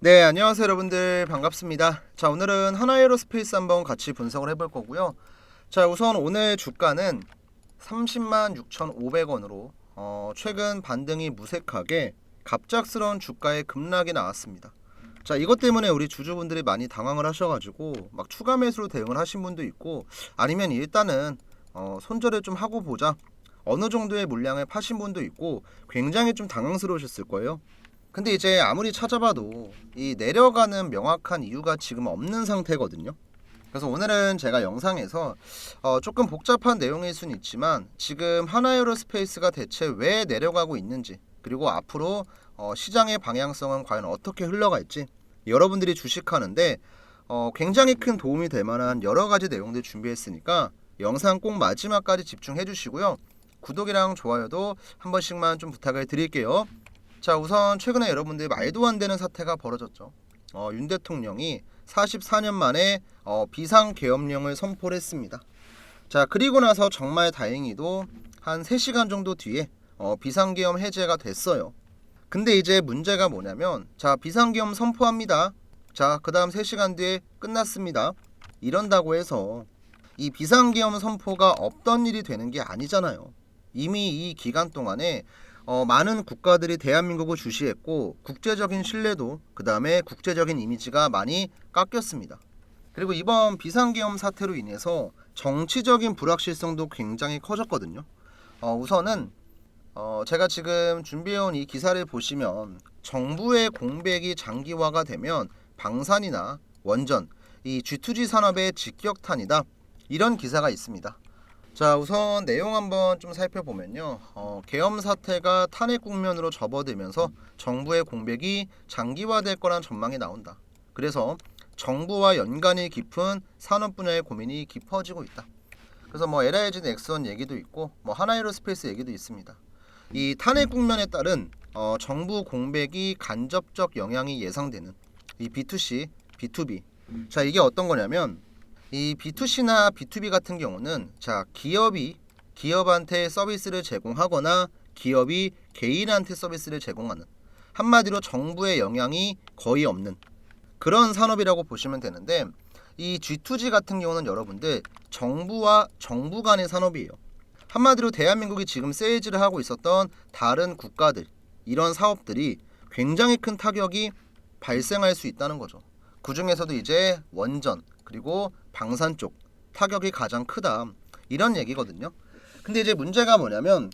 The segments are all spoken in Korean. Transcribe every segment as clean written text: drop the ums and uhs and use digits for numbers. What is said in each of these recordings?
네, 안녕하세요 여러분들, 반갑습니다. 자, 오늘은 하나에어로스페이스 한번 같이 분석을 해볼 거고요. 자, 우선 오늘 주가는 30만 6,500원으로 최근 반등이 무색하게 갑작스러운 주가의 급락이 나왔습니다. 자, 이것 때문에 우리 주주분들이 많이 당황을 하셔가지고 막 추가 매수로 대응을 하신 분도 있고, 아니면 일단은 손절을 좀 하고 보자, 어느 정도의 물량을 파신 분도 있고, 굉장히 좀 당황스러우셨을 거예요. 근데 이제 아무리 찾아봐도 이 내려가는 명확한 이유가 지금 없는 상태거든요. 그래서 오늘은 제가 영상에서 조금 복잡한 내용일 수는 있지만, 지금 하나에어로스페이스가 대체 왜 내려가고 있는지, 그리고 앞으로 시장의 방향성은 과연 어떻게 흘러갈지, 여러분들이 주식하는데 굉장히 큰 도움이 될 만한 여러 가지 내용들 준비했으니까 영상 꼭 마지막까지 집중해 주시고요. 구독이랑 좋아요도 한 번씩만 좀 부탁을 드릴게요. 자, 우선 최근에 여러분들 말도 안 되는 사태가 벌어졌죠. 윤 대통령이 44년 만에 비상계엄령을 선포를 했습니다. 자, 그리고 나서 정말 다행히도 한 3시간 정도 뒤에 비상계엄 해제가 됐어요. 근데 이제 문제가 뭐냐면, 자, 비상계엄 선포합니다. 자, 그 다음 3시간 뒤에 끝났습니다. 이런다고 해서 이 비상계엄 선포가 없던 일이 되는 게 아니잖아요. 이미 이 기간 동안에 많은 국가들이 대한민국을 주시했고, 국제적인 신뢰도, 그 다음에 국제적인 이미지가 많이 깎였습니다. 그리고 이번 비상계엄 사태로 인해서 정치적인 불확실성도 굉장히 커졌거든요. 우선은 제가 지금 준비해온 이 기사를 보시면, 정부의 공백이 장기화가 되면 방산이나 원전, 이 G2G 산업의 직격탄이다, 이런 기사가 있습니다. 자, 우선 내용 한번 좀 살펴보면요. 계엄 사태가 탄핵 국면으로 접어들면서 정부의 공백이 장기화될 거란 전망이 나온다. 그래서 정부와 연관이 깊은 산업 분야의 고민이 깊어지고 있다. 그래서 LIG 넥스원 얘기도 있고, 하나에어로스페이스 얘기도 있습니다. 이 탄핵 국면에 따른 정부 공백이 간접적 영향이 예상되는 이 B2C, B2B. 자, 이게 어떤 거냐면, 이 B2C나 B2B 같은 경우는, 자, 기업이 기업한테 서비스를 제공하거나 기업이 개인한테 서비스를 제공하는, 한마디로 정부의 영향이 거의 없는 그런 산업이라고 보시면 되는데, 이 G2G 같은 경우는 여러분들 정부와 정부 간의 산업이에요. 한마디로 대한민국이 지금 세일즈를 하고 있었던 다른 국가들, 이런 사업들이 굉장히 큰 타격이 발생할 수 있다는 거죠. 그 중에서도 이제 원전, 그리고 방산 쪽 타격이 가장 크다, 이런 얘기거든요. 근데 이제 문제가 뭐냐면,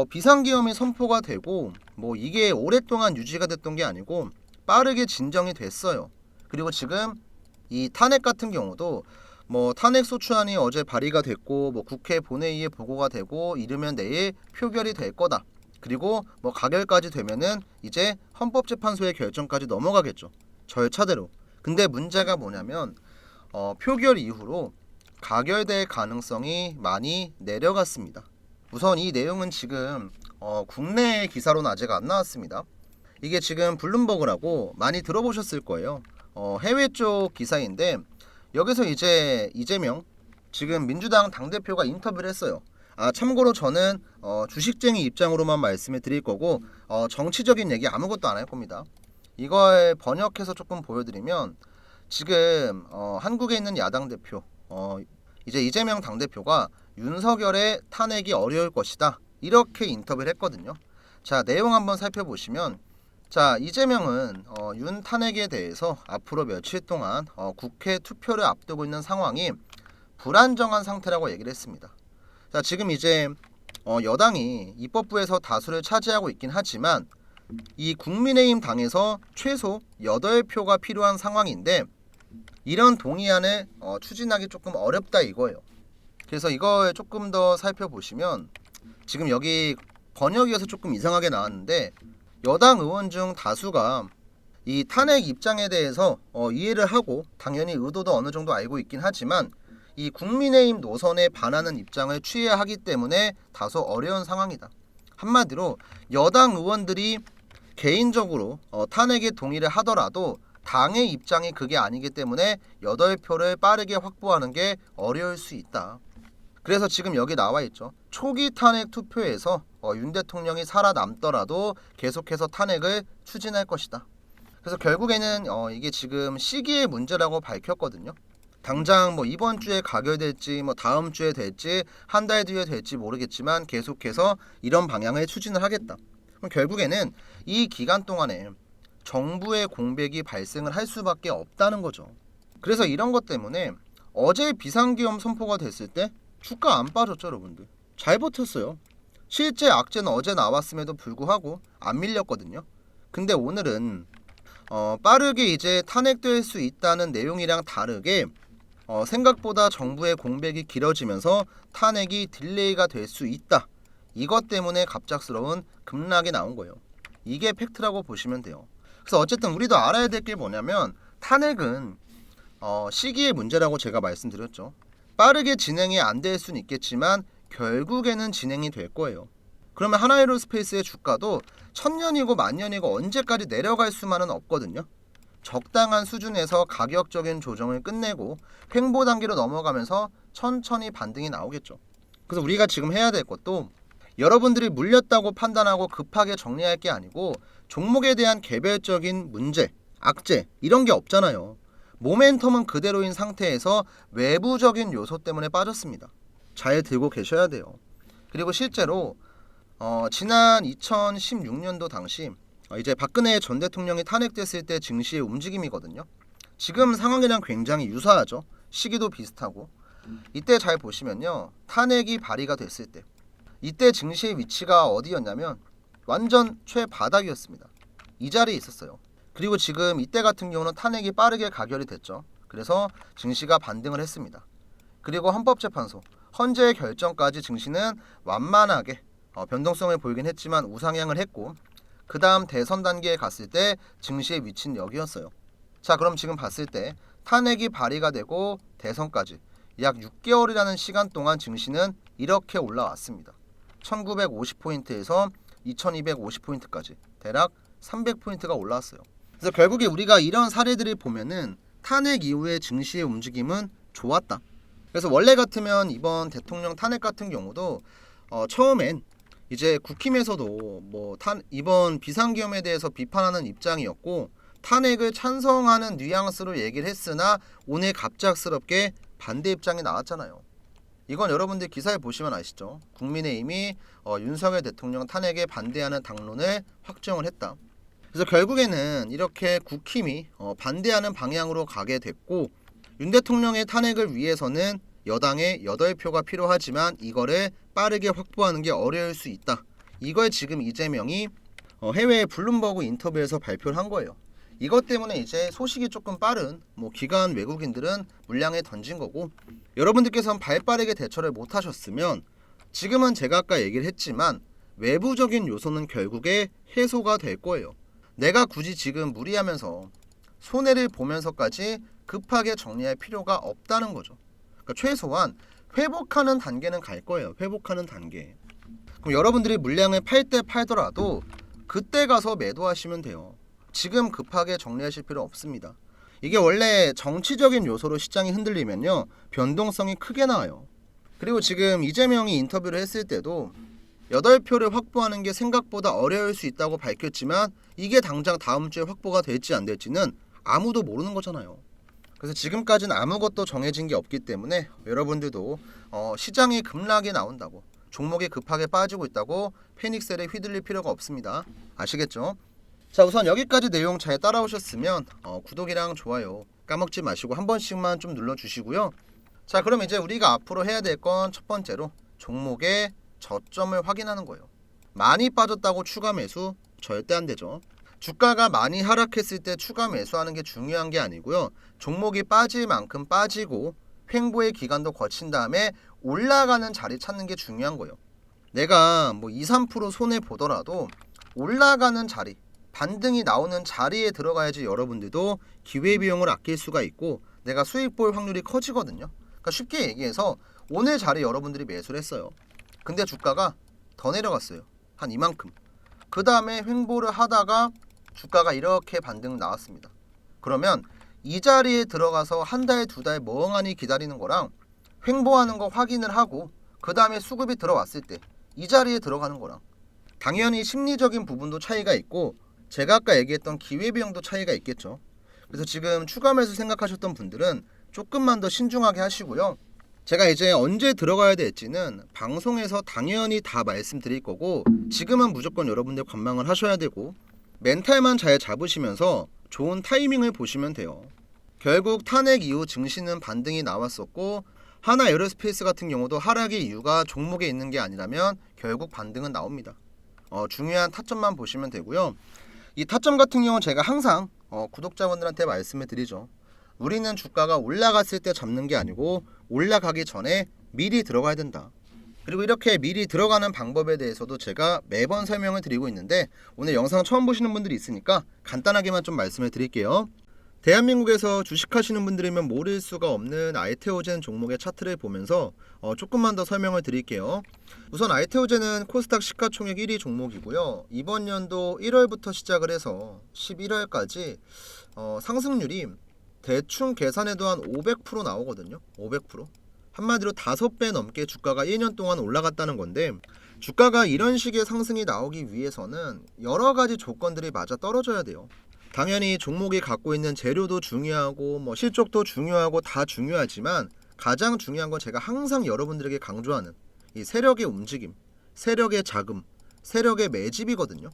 비상계엄이 선포가 되고 이게 오랫동안 유지가 됐던 게 아니고 빠르게 진정이 됐어요. 그리고 지금 이 탄핵 같은 경우도 탄핵 소추안이 어제 발의가 됐고, 국회 본회의에 보고가 되고, 이르면 내일 표결이 될 거다. 그리고 가결까지 되면은 이제 헌법재판소의 결정까지 넘어가겠죠, 절차대로. 근데 문제가 뭐냐면, 표결 이후로 가결될 가능성이 많이 내려갔습니다. 우선 이 내용은 지금 국내 기사로는 아직 안 나왔습니다. 이게 지금 블룸버그라고 많이 들어보셨을 거예요. 해외 쪽 기사인데, 여기서 이제 이재명 지금 민주당 당대표가 인터뷰를 했어요. 참고로 저는 주식쟁이 입장으로만 말씀을 드릴 거고, 정치적인 얘기 아무것도 안 할 겁니다. 이걸 번역해서 조금 보여드리면, 지금 한국에 있는 야당 대표, 이제 이재명 당대표가 윤석열의 탄핵이 어려울 것이다, 이렇게 인터뷰를 했거든요. 자, 내용 한번 살펴보시면, 자, 이재명은 윤 탄핵에 대해서 앞으로 며칠 동안 국회 투표를 앞두고 있는 상황이 불안정한 상태라고 얘기를 했습니다. 자, 지금 이제 여당이 입법부에서 다수를 차지하고 있긴 하지만, 이 국민의힘 당에서 최소 8표가 필요한 상황인데, 이런 동의안을 추진하기 조금 어렵다 이거예요. 그래서 이걸 조금 더 살펴보시면, 지금 여기 번역이어서 조금 이상하게 나왔는데, 여당 의원 중 다수가 이 탄핵 입장에 대해서 이해를 하고 당연히 의도도 어느 정도 알고 있긴 하지만, 이 국민의힘 노선에 반하는 입장을 취해야 하기 때문에 다소 어려운 상황이다. 한마디로 여당 의원들이 개인적으로 탄핵에 동의를 하더라도 당의 입장이 그게 아니기 때문에 8표를 빠르게 확보하는 게 어려울 수 있다. 그래서 지금 여기 나와 있죠. 초기 탄핵 투표에서 윤 대통령이 살아남더라도 계속해서 탄핵을 추진할 것이다. 그래서 결국에는 이게 지금 시기의 문제라고 밝혔거든요. 당장 뭐 이번 주에 가결될지 뭐 다음 주에 될지 한 달 뒤에 될지 모르겠지만 계속해서 이런 방향을 추진을 하겠다. 그럼 결국에는 이 기간 동안에 정부의 공백이 발생을 할 수밖에 없다는 거죠. 그래서 이런 것 때문에 어제 비상계엄 선포가 됐을 때 주가 안 빠졌죠, 여러분들. 잘 버텼어요. 실제 악재는 어제 나왔음에도 불구하고 안 밀렸거든요. 근데 오늘은 빠르게 이제 탄핵될 수 있다는 내용이랑 다르게 생각보다 정부의 공백이 길어지면서 탄핵이 딜레이가 될 수 있다. 이것 때문에 갑작스러운 급락이 나온 거예요. 이게 팩트라고 보시면 돼요. 그래서 어쨌든 우리도 알아야 될 게 뭐냐면 탄핵은 시기의 문제라고 제가 말씀드렸죠. 빠르게 진행이 안 될 수는 있겠지만 결국에는 진행이 될 거예요. 그러면 하나에로스페이스의 주가도 1000년이고 만년이고 언제까지 내려갈 수만은 없거든요. 적당한 수준에서 가격적인 조정을 끝내고 횡보 단계로 넘어가면서 천천히 반등이 나오겠죠. 그래서 우리가 지금 해야 될 것도 여러분들이 물렸다고 판단하고 급하게 정리할 게 아니고 종목에 대한 개별적인 문제, 악재 이런 게 없잖아요. 모멘텀은 그대로인 상태에서 외부적인 요소 때문에 빠졌습니다. 잘 들고 계셔야 돼요. 그리고 실제로 지난 2016년도 당시 이제 박근혜 전 대통령이 탄핵됐을 때 증시의 움직임이거든요. 지금 상황이랑 굉장히 유사하죠. 시기도 비슷하고. 이때 잘 보시면요. 탄핵이 발의가 됐을 때 이때 증시의 위치가 어디였냐면 완전 최바닥이었습니다. 이 자리에 있었어요. 그리고 지금 이때 같은 경우는 탄핵이 빠르게 가결이 됐죠. 그래서 증시가 반등을 했습니다. 그리고 헌법재판소 헌재의 결정까지 증시는 완만하게 변동성을 보이긴 했지만 우상향을 했고 그 다음 대선 단계에 갔을 때 증시의 위치는 여기였어요. 자, 그럼 지금 봤을 때 탄핵이 발의가 되고 대선까지 약 6개월이라는 시간 동안 증시는 이렇게 올라왔습니다. 1950포인트에서 2250포인트까지 대략 300포인트가 올라왔어요. 그래서 결국에 우리가 이런 사례들을 보면은 탄핵 이후의 증시의 움직임은 좋았다. 그래서 원래 같으면 이번 대통령 탄핵 같은 경우도 처음엔 이제 국힘에서도 이번 비상계엄에 대해서 비판하는 입장이었고 탄핵을 찬성하는 뉘앙스로 얘기를 했으나 오늘 갑작스럽게 반대 입장이 나왔잖아요. 이건 여러분들 기사에 보시면 아시죠? 국민의힘이 윤석열 대통령 탄핵에 반대하는 당론을 확정을 했다. 그래서 결국에는 이렇게 국힘이 반대하는 방향으로 가게 됐고 윤 대통령의 탄핵을 위해서는 여당의 8표가 필요하지만 이거를 빠르게 확보하는 게 어려울 수 있다. 이걸 지금 이재명이 해외 블룸버그 인터뷰에서 발표를 한 거예요. 이것 때문에 이제 소식이 조금 빠른 기관 외국인들은 물량에 던진 거고 여러분들께서는 발빠르게 대처를 못 하셨으면 지금은 제가 아까 얘기를 했지만 외부적인 요소는 결국에 해소가 될 거예요. 내가 굳이 지금 무리하면서 손해를 보면서까지 급하게 정리할 필요가 없다는 거죠. 그러니까 최소한 회복하는 단계는 갈 거예요. 회복하는 단계. 그럼 여러분들이 물량을 팔 때 팔더라도 그때 가서 매도하시면 돼요. 지금 급하게 정리하실 필요 없습니다. 이게 원래 정치적인 요소로 시장이 흔들리면요 변동성이 크게 나와요. 그리고 지금 이재명이 인터뷰를 했을 때도 8표를 확보하는 게 생각보다 어려울 수 있다고 밝혔지만 이게 당장 다음 주에 확보가 될지 안 될지는 아무도 모르는 거잖아요. 그래서 지금까지는 아무것도 정해진 게 없기 때문에 여러분들도 시장이 급락이 나온다고 종목이 급하게 빠지고 있다고 패닉셀에 휘둘릴 필요가 없습니다. 아시겠죠? 자, 우선 여기까지 내용 잘 따라오셨으면 구독이랑 좋아요 까먹지 마시고 한 번씩만 좀 눌러주시고요. 자, 그럼 이제 우리가 앞으로 해야 될 건 첫 번째로 종목의 저점을 확인하는 거예요. 많이 빠졌다고 추가 매수 절대 안 되죠. 주가가 많이 하락했을 때 추가 매수하는 게 중요한 게 아니고요. 종목이 빠질 만큼 빠지고 횡보의 기간도 거친 다음에 올라가는 자리 찾는 게 중요한 거예요. 내가 2, 3% 손해 보더라도 올라가는 자리, 반등이 나오는 자리에 들어가야지 여러분들도 기회비용을 아낄 수가 있고 내가 수익 볼 확률이 커지거든요. 그러니까 쉽게 얘기해서 오늘 자리 여러분들이 매수를 했어요. 근데 주가가 더 내려갔어요. 한 이만큼. 그 다음에 횡보를 하다가 주가가 이렇게 반등 나왔습니다. 그러면 이 자리에 들어가서 한 달, 두 달 멍하니 기다리는 거랑 횡보하는 거 확인을 하고 그 다음에 수급이 들어왔을 때 이 자리에 들어가는 거랑 당연히 심리적인 부분도 차이가 있고 제가 아까 얘기했던 기회비용도 차이가 있겠죠. 그래서 지금 추가 매수 생각하셨던 분들은 조금만 더 신중하게 하시고요. 제가 이제 언제 들어가야 될지는 방송에서 당연히 다 말씀드릴 거고, 지금은 무조건 여러분들 관망을 하셔야 되고, 멘탈만 잘 잡으시면서 좋은 타이밍을 보시면 돼요. 결국 탄핵 이후 증시는 반등이 나왔었고, 하나에어로스페이스 같은 경우도 하락의 이유가 종목에 있는 게 아니라면 결국 반등은 나옵니다. 중요한 타점만 보시면 되고요. 이 타점 같은 경우는 제가 항상 구독자분들한테 말씀을 드리죠. 우리는 주가가 올라갔을 때 잡는 게 아니고 올라가기 전에 미리 들어가야 된다. 그리고 이렇게 미리 들어가는 방법에 대해서도 제가 매번 설명을 드리고 있는데, 오늘 영상 처음 보시는 분들이 있으니까 간단하게만 좀 말씀을 드릴게요. 대한민국에서 주식하시는 분들이면 모를 수가 없는 아이테오젠 종목의 차트를 보면서 조금만 더 설명을 드릴게요. 우선 아이테오젠은 코스닥 시가총액 1위 종목이고요. 이번 연도 1월부터 시작을 해서 11월까지 상승률이 대충 계산해도 한 500% 나오거든요. 500%. 한마디로 5배 넘게 주가가 1년 동안 올라갔다는 건데, 주가가 이런 식의 상승이 나오기 위해서는 여러 가지 조건들이 맞아 떨어져야 돼요. 당연히 종목이 갖고 있는 재료도 중요하고 실적도 중요하고 다 중요하지만, 가장 중요한 건 제가 항상 여러분들에게 강조하는 이 세력의 움직임, 세력의 자금, 세력의 매집이거든요.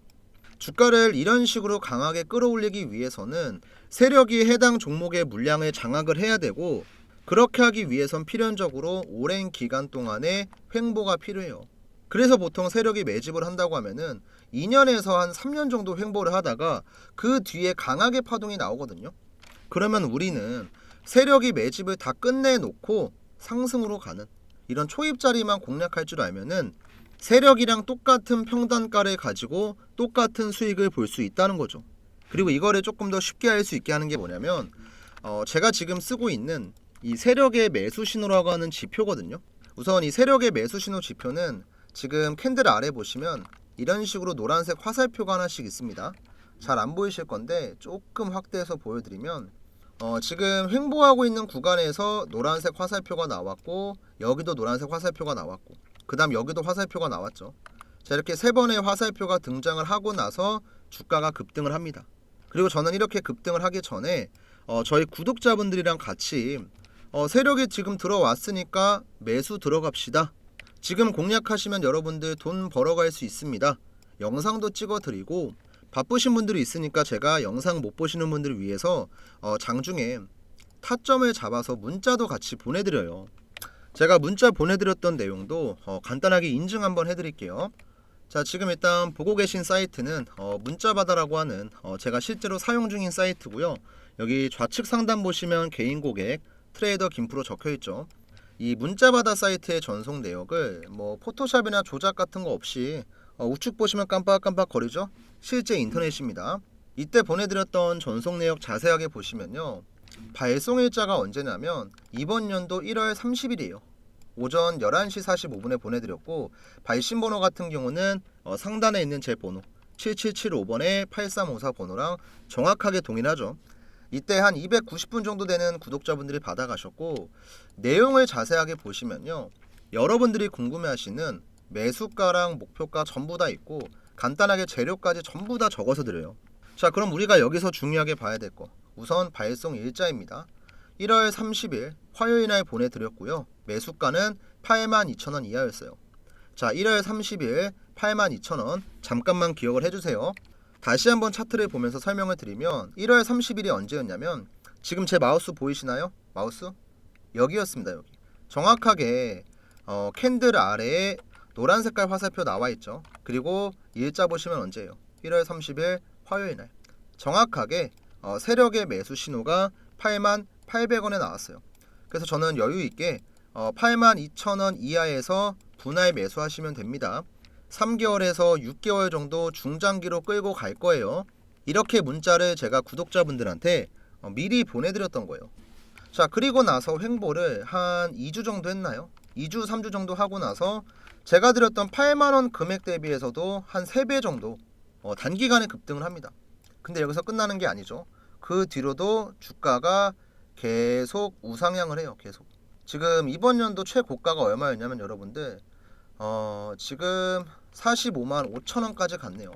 주가를 이런 식으로 강하게 끌어올리기 위해서는 세력이 해당 종목의 물량을 장악을 해야 되고, 그렇게 하기 위해선 필연적으로 오랜 기간 동안의 횡보가 필요해요. 그래서 보통 세력이 매집을 한다고 하면은 2년에서 한 3년 정도 횡보를 하다가 그 뒤에 강하게 파동이 나오거든요. 그러면 우리는 세력이 매집을 다 끝내놓고 상승으로 가는 이런 초입자리만 공략할 줄 알면은 세력이랑 똑같은 평단가를 가지고 똑같은 수익을 볼 수 있다는 거죠. 그리고 이거를 조금 더 쉽게 할 수 있게 하는 게 뭐냐면, 제가 지금 쓰고 있는 이 세력의 매수 신호라고 하는 지표거든요. 우선 이 세력의 매수 신호 지표는 지금 캔들 아래 보시면 이런 식으로 노란색 화살표가 하나씩 있습니다. 잘 안 보이실 건데 조금 확대해서 보여드리면, 지금 횡보하고 있는 구간에서 노란색 화살표가 나왔고, 여기도 노란색 화살표가 나왔고, 그 다음 여기도 화살표가 나왔죠. 자, 이렇게 3번의 화살표가 등장을 하고 나서 주가가 급등을 합니다. 그리고 저는 이렇게 급등을 하기 전에 저희 구독자분들이랑 같이 세력이 지금 들어왔으니까 매수 들어갑시다. 지금 공략하시면 여러분들 돈 벌어갈 수 있습니다. 영상도 찍어드리고, 바쁘신 분들이 있으니까 제가 영상 못 보시는 분들을 위해서 장중에 타점을 잡아서 문자도 같이 보내드려요. 제가 문자 보내드렸던 내용도 간단하게 인증 한번 해드릴게요. 자, 지금 일단 보고 계신 사이트는 문자바다라고 하는 제가 실제로 사용 중인 사이트고요. 여기 좌측 상단 보시면 개인 고객 트레이더 김프로 적혀있죠. 이 문자바다 사이트의 전송 내역을 포토샵이나 조작 같은 거 없이 우측 보시면 깜빡깜빡 거리죠. 실제 인터넷입니다. 이때 보내드렸던 전송 내역 자세하게 보시면요, 발송 일자가 언제냐면 이번 연도 1월 30일이에요. 오전 11시 45분에 보내드렸고, 발신 번호 같은 경우는 상단에 있는 제 번호 7775번에 8354 번호랑 정확하게 동일하죠. 이때 한 290분 정도 되는 구독자분들이 받아가셨고, 내용을 자세하게 보시면요, 여러분들이 궁금해하시는 매수가랑 목표가 전부 다 있고, 간단하게 재료까지 전부 다 적어서 드려요. 자, 그럼 우리가 여기서 중요하게 봐야 될 거, 우선 발송 일자입니다. 1월 30일 화요일 날 보내드렸고요. 매수가는 82,000원 이하였어요. 자, 1월 30일 82,000원 잠깐만 기억을 해주세요. 다시 한번 차트를 보면서 설명을 드리면, 1월 30일이 언제였냐면 지금 제 마우스 보이시나요? 마우스? 여기였습니다. 여기 정확하게 캔들 아래에 노란 색깔 화살표 나와 있죠. 그리고 일자 보시면 언제예요? 1월 30일 화요일날 정확하게 세력의 매수 신호가 88,800원에 나왔어요. 그래서 저는 여유 있게 82,000원 이하에서 분할 매수하시면 됩니다. 3개월에서 6개월 정도 중장기로 끌고 갈 거예요. 이렇게 문자를 제가 구독자분들한테 미리 보내드렸던 거예요. 자, 그리고 나서 횡보를 한 2주 정도 했나요? 2주 3주 정도 하고 나서 제가 드렸던 8만원 금액 대비해서도 한 3배 정도 단기간에 급등을 합니다. 근데 여기서 끝나는 게 아니죠. 그 뒤로도 주가가 계속 우상향을 해요. 계속. 지금 이번 연도 최고가가 얼마였냐면 여러분들 지금 45만 5천원까지 갔네요.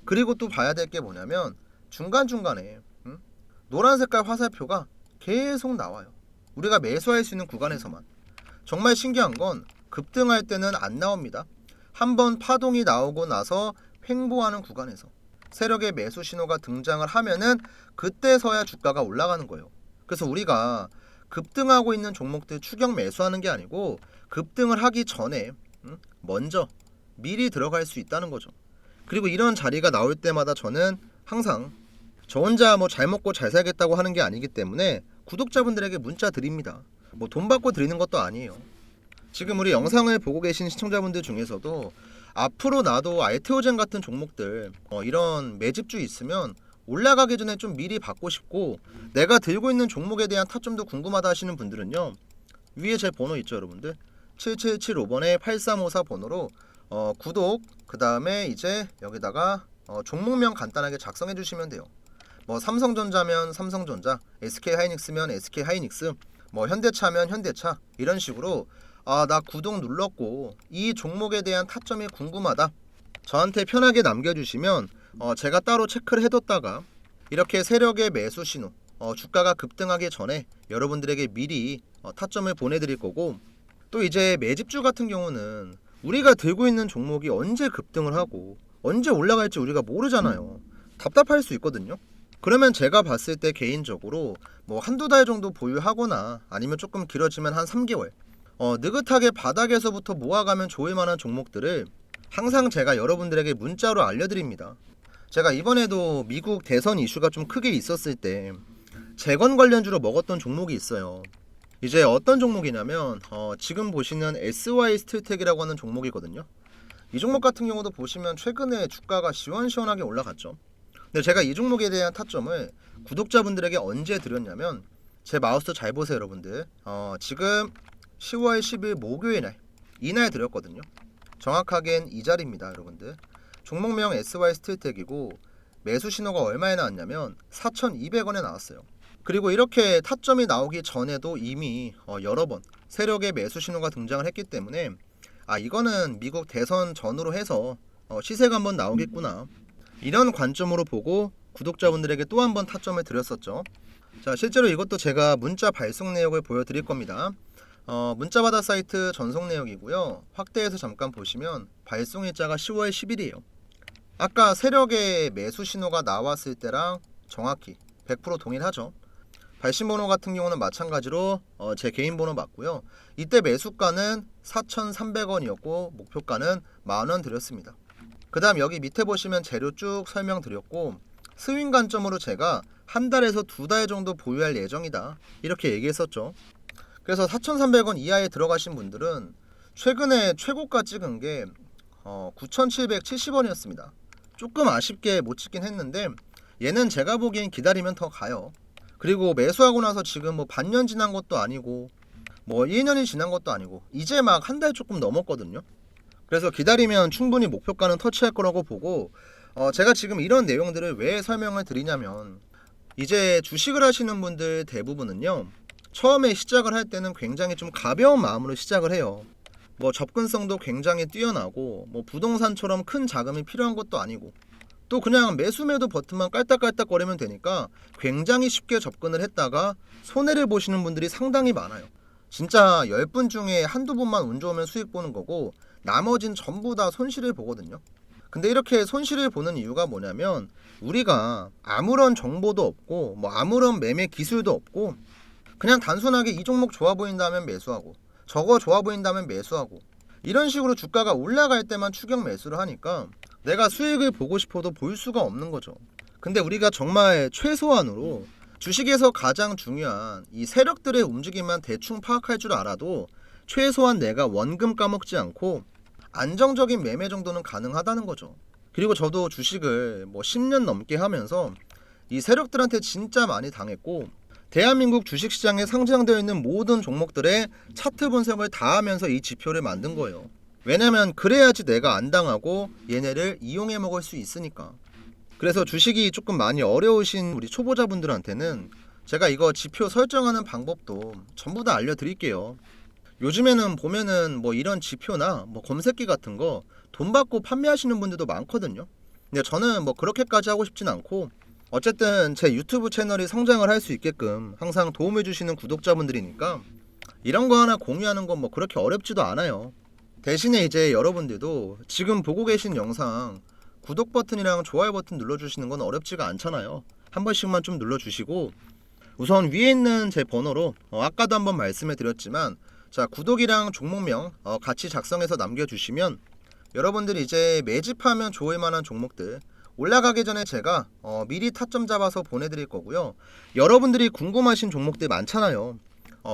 그리고 또 봐야 될 게 뭐냐면 중간중간에 노란 색깔 화살표가 계속 나와요. 우리가 매수할 수 있는 구간에서만. 정말 신기한 건 급등할 때는 안 나옵니다. 한번 파동이 나오고 나서 횡보하는 구간에서 세력의 매수 신호가 등장을 하면은 그때서야 주가가 올라가는 거예요. 그래서 우리가 급등하고 있는 종목들 추격 매수하는 게 아니고 급등을 하기 전에 먼저 미리 들어갈 수 있다는 거죠. 그리고 이런 자리가 나올 때마다 저는 항상 저 혼자 뭐 잘 먹고 잘 살겠다고 하는 게 아니기 때문에 구독자분들에게 문자 드립니다. 뭐 돈 받고 드리는 것도 아니에요. 지금 우리 영상을 보고 계신 시청자분들 중에서도 앞으로 나도 알테오젠 같은 종목들 이런 매집주 있으면 올라가기 전에 좀 미리 받고 싶고 내가 들고 있는 종목에 대한 타점도 궁금하다 하시는 분들은요, 위에 제 번호 있죠 여러분들, 7775번에 8354 번호로 구독, 그 다음에 이제 여기다가 종목명 간단하게 작성해 주시면 돼요. 뭐 삼성전자면 삼성전자, SK하이닉스면 SK하이닉스, 뭐 현대차면 현대차, 이런 식으로 나 구독 눌렀고 이 종목에 대한 타점이 궁금하다, 저한테 편하게 남겨주시면 제가 따로 체크를 해뒀다가 이렇게 세력의 매수 신호, 주가가 급등하기 전에 여러분들에게 미리 타점을 보내드릴 거고, 또 이제 매집주 같은 경우는 우리가 들고 있는 종목이 언제 급등을 하고 언제 올라갈지 우리가 모르잖아요. 답답할 수 있거든요. 그러면 제가 봤을 때 개인적으로 뭐 한두 달 정도 보유하거나 아니면 조금 길어지면 한 3개월 느긋하게 바닥에서부터 모아가면 좋을 만한 종목들을 항상 제가 여러분들에게 문자로 알려드립니다. 제가 이번에도 미국 대선 이슈가 좀 크게 있었을 때 재건 관련주로 먹었던 종목이 있어요. 이제 어떤 종목이냐면 지금 보시는 SY스틸텍이라고 하는 종목이거든요. 이 종목 같은 경우도 보시면 최근에 주가가 시원시원하게 올라갔죠. 근데 제가 이 종목에 대한 타점을 구독자분들에게 언제 드렸냐면, 제 마우스 잘 보세요 여러분들, 지금 10월 10일 목요일 날 이날 드렸거든요. 정확하게는 이 자리입니다 여러분들. 종목명 SY스틸텍이고 매수 신호가 얼마에 나왔냐면 4,200원에 나왔어요. 그리고 이렇게 타점이 나오기 전에도 이미 여러 번 세력의 매수 신호가 등장을 했기 때문에 이거는 미국 대선 전후로 해서 시세가 한번 나오겠구나, 이런 관점으로 보고 구독자분들에게 또 한 번 타점을 드렸었죠. 자, 실제로 이것도 제가 문자 발송 내역을 보여드릴 겁니다. 문자받아 사이트 전송 내역이고요. 확대해서 잠깐 보시면 발송 일자가 10월 10일이에요. 아까 세력의 매수 신호가 나왔을 때랑 정확히 100% 동일하죠. 발신 번호 같은 경우는 마찬가지로 제 개인 번호 맞고요. 이때 매수가는 4,300원이었고 목표가는 만원 드렸습니다. 그 다음 여기 밑에 보시면 재료 쭉 설명드렸고, 스윙 관점으로 제가 한 달에서 두 달 정도 보유할 예정이다 이렇게 얘기했었죠. 그래서 4,300원 이하에 들어가신 분들은 최근에 최고가 찍은 게 9,770원이었습니다. 조금 아쉽게 못 찍긴 했는데 얘는 제가 보기엔 기다리면 더 가요. 그리고 매수하고 나서 지금 뭐 반년 지난 것도 아니고 뭐 1년이 지난 것도 아니고 이제 막 한 달 조금 넘었거든요. 그래서 기다리면 충분히 목표가는 터치할 거라고 보고, 제가 지금 이런 내용들을 왜 설명을 드리냐면, 이제 주식을 하시는 분들 대부분은요, 처음에 시작을 할 때는 굉장히 좀 가벼운 마음으로 시작을 해요. 뭐 접근성도 굉장히 뛰어나고 뭐 부동산처럼 큰 자금이 필요한 것도 아니고 또 그냥 매수매도 버튼만 깔딱깔딱거리면 되니까 굉장히 쉽게 접근을 했다가 손해를 보시는 분들이 상당히 많아요. 진짜 10분 중에 한두 분만 운 좋으면 수익 보는 거고 나머진 전부 다 손실을 보거든요. 근데 이렇게 손실을 보는 이유가 뭐냐면, 우리가 아무런 정보도 없고 뭐 아무런 매매 기술도 없고 그냥 단순하게 이 종목 좋아 보인다면 매수하고 저거 좋아 보인다면 매수하고 이런 식으로 주가가 올라갈 때만 추격 매수를 하니까 내가 수익을 보고 싶어도 볼 수가 없는 거죠. 근데 우리가 정말 최소한으로 주식에서 가장 중요한 이 세력들의 움직임만 대충 파악할 줄 알아도 최소한 내가 원금 까먹지 않고 안정적인 매매 정도는 가능하다는 거죠. 그리고 저도 주식을 뭐 10년 넘게 하면서 이 세력들한테 진짜 많이 당했고, 대한민국 주식시장에 상장되어 있는 모든 종목들의 차트 분석을 다 하면서 이 지표를 만든 거예요. 왜냐면 그래야지 내가 안 당하고 얘네를 이용해 먹을 수 있으니까. 그래서 주식이 조금 많이 어려우신 우리 초보자분들한테는 제가 이거 지표 설정하는 방법도 전부 다 알려드릴게요. 요즘에는 보면은 뭐 이런 지표나 뭐 검색기 같은 거 돈 받고 판매하시는 분들도 많거든요. 근데 저는 뭐 그렇게까지 하고 싶진 않고, 어쨌든 제 유튜브 채널이 성장을 할 수 있게끔 항상 도움을 주시는 구독자분들이니까 이런 거 하나 공유하는 건 뭐 그렇게 어렵지도 않아요. 대신에 이제 여러분들도 지금 보고 계신 영상 구독 버튼이랑 좋아요 버튼 눌러주시는 건 어렵지가 않잖아요. 한 번씩만 좀 눌러주시고, 우선 위에 있는 제 번호로 아까도 한번 말씀을 드렸지만, 자, 구독이랑 종목명 같이 작성해서 남겨주시면 여러분들이 이제 매집하면 좋을 만한 종목들 올라가기 전에 제가 미리 타점 잡아서 보내드릴 거고요. 여러분들이 궁금하신 종목들 많잖아요.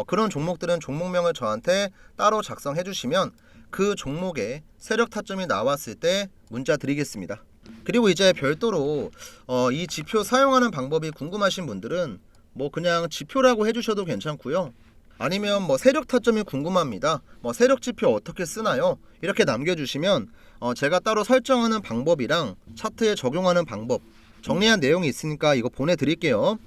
그런 종목들은 종목명을 저한테 따로 작성해 주시면 그 종목에 세력 타점이 나왔을 때 문자 드리겠습니다. 그리고 이제 별도로 이 지표 사용하는 방법이 궁금하신 분들은 뭐 그냥 지표라고 해주셔도 괜찮고요. 아니면 뭐 세력 타점이 궁금합니다. 뭐 세력 지표 어떻게 쓰나요? 이렇게 남겨주시면 제가 따로 설정하는 방법이랑 차트에 적용하는 방법 정리한 내용이 있으니까 이거 보내드릴게요.